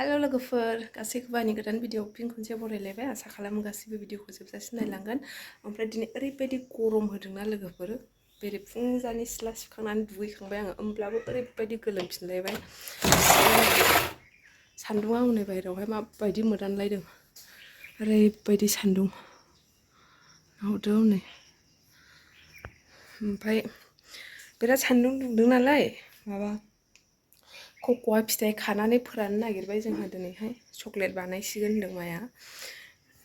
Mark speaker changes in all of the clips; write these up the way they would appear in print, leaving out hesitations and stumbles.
Speaker 1: Hello लोगोफोर गासैखौबो आंनि गोदान भिडिअ फिन खनसे बरायलायबाय आसा खालामो गासैबो भिडिअखौ जोबजासिम नायलांगोन ओमफ्राय दिनै ओरैबायदि गरम होदोंना लोगोफोर बेरे फुंजानि सिथ्ला सिबखांनानै दुगैखांबाय आङो होमब्लाबो ओरैबायदि गोलोमफिनलायबाय सान्दुङा हनै बाहेरायावहाय माबायदि मोदानलायदों ओरैबायदि सान्दुं हरदो हनै ओमफ्राय बिराद सान्दुं दुंदों नालाय कक'आ फिथाइ खानानै फोराननो नागिरबाय जोंहा दिनैहाय चक्लेट बानायसिगोन होनदों माया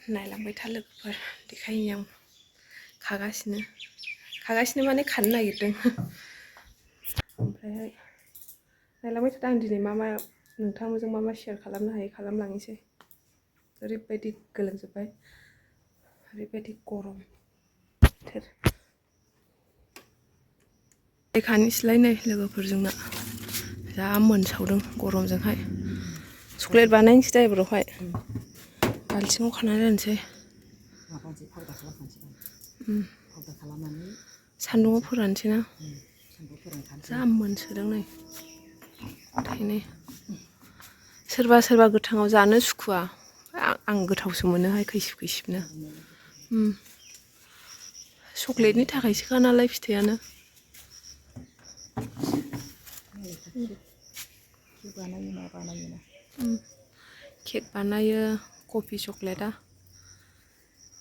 Speaker 1: नायलांबाय था लोगोफोर देखायनि आं खागासिनो माने खानो नागिरदों ओमफ्रायहाय नायलांबाय थादों आं दिनै मा नोंथांमोनजों मा शेयार खालामनो हायो खालामलांनोसै ओरैबायदि गोलोमजोब्बाय ओरैबायदि गरम बोथोर खानोसैलाय नै लोगोफोरजोंना जा मोनसावदों गरमजोंहाय चक्लेट बानायनोसै दा एबारावहाय बाल्थिङाव खानानै दोनसै सान्दुङाव फोरानसै ना जा मोनसोदों नै थाइनै सोरबा सोरबा गोथाङाव जानो सुखुवा आं गोथावसो मोनोहाय खैसिब खैसिबनो चक्लेटनि थाखायसोखा नालाय फिथाइयानो केक बानायो कफि चक्लेटआ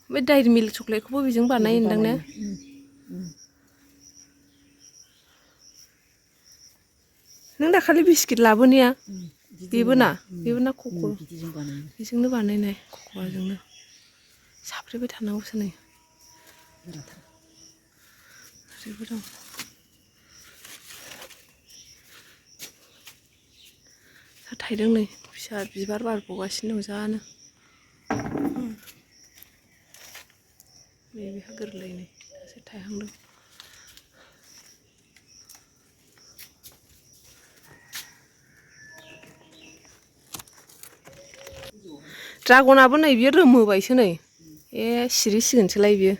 Speaker 1: बे डायरि मिल्क चक्लेटखौबो बेजों बानायो होनदां ने नों दाखालि बिस्किट लाबोनाया बेबो ना कक' बेजोंनो बानायनाय कक'आजोंनो साफ्रेबाय थानांगौसो नै ओरैबो दं थाइदों नै फिसा बिबार बारबावगासिनो दं जानो नैबेहा गोरलै नै दासो थायहांदों ड्रागनाबो नै बियो रोमोबायसो नै सिरिसिगोनसोलाय बियो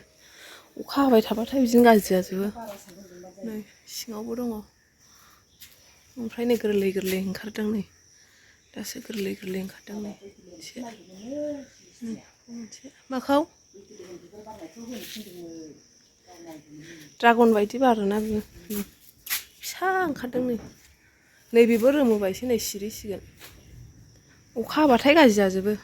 Speaker 1: अखा हाबाय थाबाथाय बिदिनो गाज्रि जाजोबो नै सिङावबो दङ ओमफ्राय नै गोरलै गोरलै ओंखारदों नै दासो गोरलै गोरलै ओंखारदों नै मोनसे माखौ ड्रागन बायदि बारोना बियो फिसा ओंखारदों नै बेबो रोमोबायसो नै सिरिसिगोन अखा हाबाथाय गाज्रि जाजोबो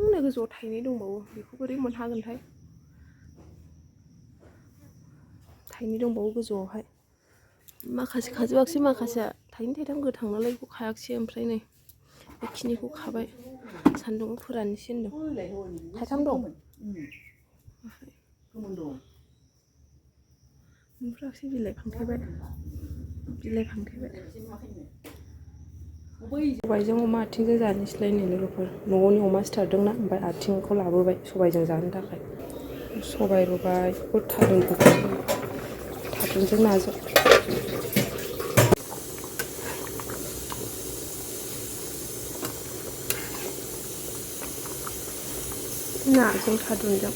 Speaker 1: हनै गोजौआव थाइनै दंबावो बेखौ बोरै मोनहागोनथाय थाइनै दंबावो गोजौआवहाय माखासे खाजोबाखसै माखासेया थाइनै थाइथाम गोथां नालाय बेखौ खायाखसै ओमफ्राय नै बेखिनिखौ खाबाय सान्दुङाव फोराननोसै होनदों थाइथाम दं नुफेराखसै बिलाइ फांथेबाय सबायजों अमा आथिंजों जानोसैलाय नै लोगोफोर न'आवनि अमा सिथारदोंना ओमफ्राय आथिंखौ लाबोबाय सबायजों जानो थाखाय सबाय रुबाय थारुनजों नाजों नाजों थारुनजों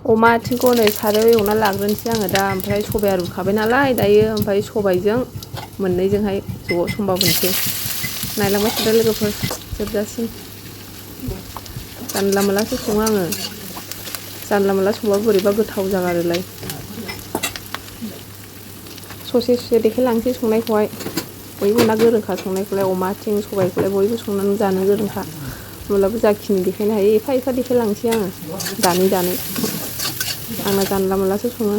Speaker 1: अमा आथिंखौ नै सारायाव एवना लाग्रोनोसै आङो दा ओमफ्राय सबाया रुखाबाय नालाय दायो ओमफ्राय सबायजों मोननैजोंहाय ज' संबाबोनोसै नायलांबाय थादो लोगोफोर जोबजासिम जानला मोनलासो सङो आङो जानला मोनला संबाबो बोरैबा गोथाव जागारोलाय ससे ससे देखायलांसै संनायखौहाय बयबो ना गोरोंखा संनायखौलाय अमा आथिं सबायखौलाय बयबो संनानै जानो गोरोंखा होमब्लाबो जाखिनि देखायनो हायो एफा एफा देखायलांसै आङो दानै आंना जानला मोनलासो सङो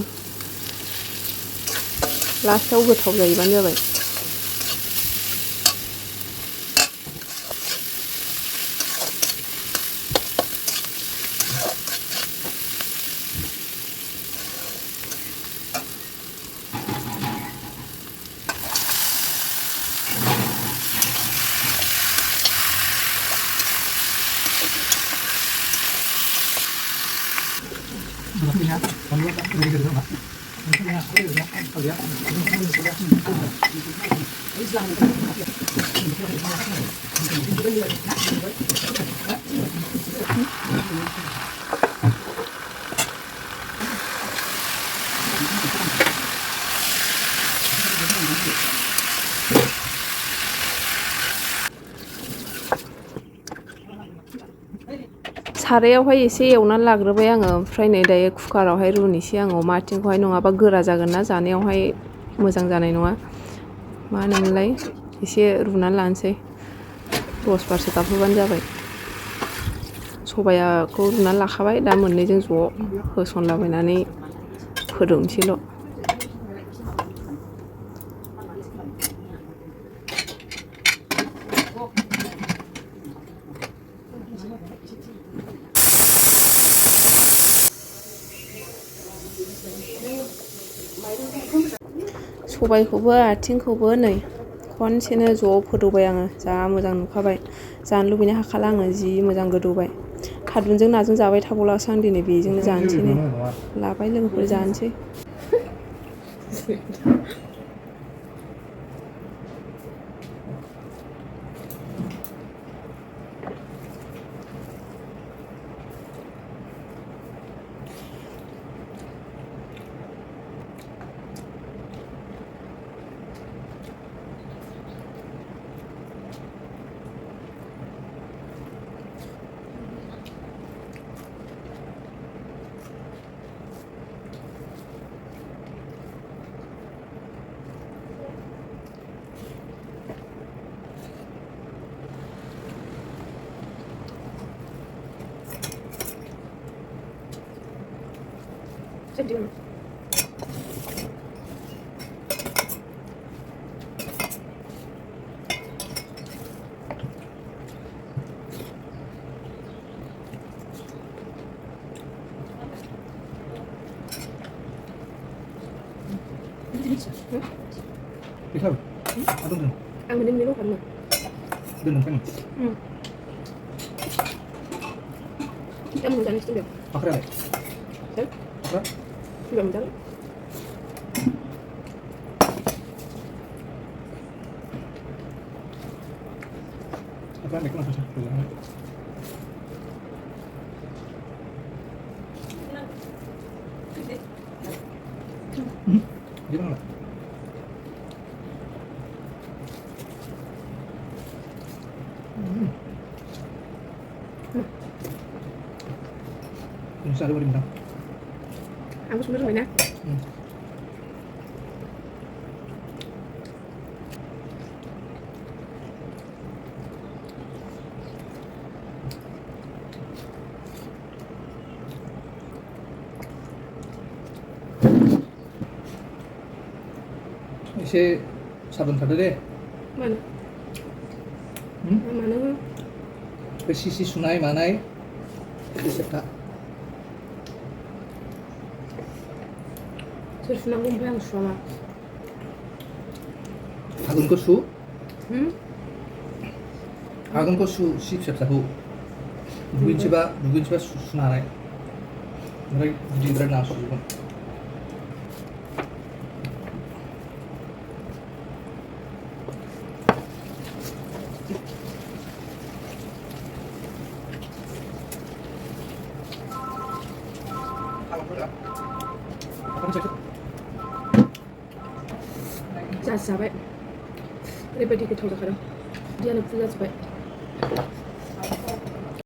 Speaker 1: लास्टाव गोथाव जाहैबानो जाबाय सारायावहाय एसे एवनानै लाग्रोबाय आङो ओमफ्राय नै दायो कुकारावहाय रुनोसै आङो अमा आथिंखौहाय नङाबा गोरा जागोन ना जानायावहाय मोजां जानाय नङा मा होनोमोनलाय एसे रुनानै लानोसै 10 बारसो गाबहोबानो जाबाय सबायाखौ रुनानै लाखाबाय दा मोननैजों ज' होसनलाबायनानै फोदौनोसैल' सबायखौबो आथिंखौबो नै खनसेनो ज' फोदौबाय आङो जा मोजां नुखाबाय जानो लुबैनो हाखाला आङो जि मोजां गोदौबाय थादुनजों नाजों जाबाय थाबावलासो आं दिनै बेजोंनो जानोसै नै लाबाय लोगोफोर जानोसै sedih
Speaker 2: Biết không? Ăn tôm rừng.
Speaker 1: ăn mình đi lúc hành
Speaker 2: Đừng làm cái này.
Speaker 1: em mình dành cho được
Speaker 2: Pakai apa?
Speaker 1: đấy
Speaker 2: Hah?
Speaker 1: juga mình dành
Speaker 2: Apa yang kenapa sih? Gimana lah? Bisa ada bintang.
Speaker 1: ăn có xuống nước rồi nè
Speaker 2: Isi sabun tadi deh.
Speaker 1: mana mana
Speaker 2: Ke sisi sungai manai itu sekat.
Speaker 1: terus nanggung bayang sama
Speaker 2: Agun ko su. Agun ko su si siapa tahu. Mungkin coba sungai. Mereka di berenang su.
Speaker 1: 자, 잡아요. 오랜만에 이렇게 털어가라. 미안해, 불러서 봐요.